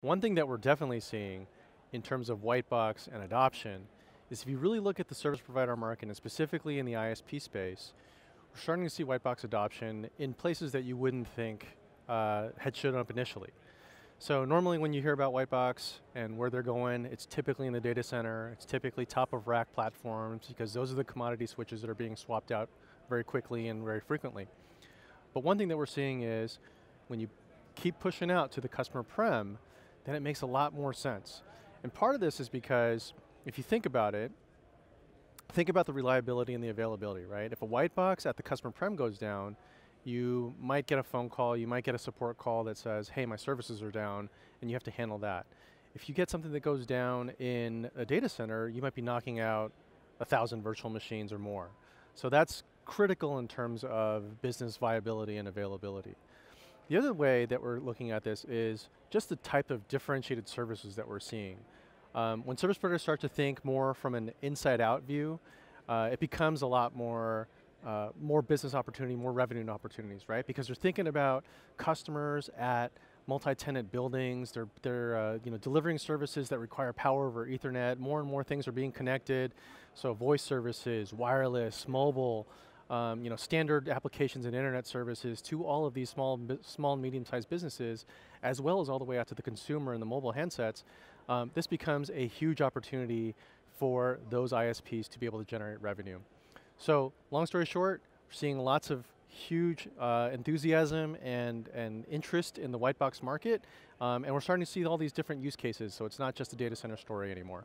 One thing that we're definitely seeing in terms of white box and adoption is if you really look at the service provider market, and specifically in the ISP space, we're starting to see white box adoption in places that you wouldn't think had shown up initially. So normally when you hear about white box and where they're going, it's typically in the data center, it's typically top of rack platforms because those are the commodity switches that are being swapped out very quickly and very frequently. But one thing that we're seeing is when you keep pushing out to the customer prem, then it makes a lot more sense. And part of this is because if you think about it, think about the reliability and the availability, right? If a white box at the customer prem goes down, you might get a phone call, you might get a support call that says, hey, my services are down, and you have to handle that. If you get something that goes down in a data center, you might be knocking out 1,000 virtual machines or more. So that's critical in terms of business viability and availability. The other way that we're looking at this is just the type of differentiated services that we're seeing. When service providers start to think more from an inside-out view, it becomes a lot more business opportunity, more revenue opportunities, right? Because they're thinking about customers at multi-tenant buildings, they're delivering services that require power over Ethernet, more and more things are being connected, so voice services, wireless, mobile, standard applications and internet services to all of these small and medium-sized businesses, as well as all the way out to the consumer and the mobile handsets. This becomes a huge opportunity for those ISPs to be able to generate revenue. So, long story short, we're seeing lots of huge enthusiasm and interest in the white box market, and we're starting to see all these different use cases, so it's not just a data center story anymore.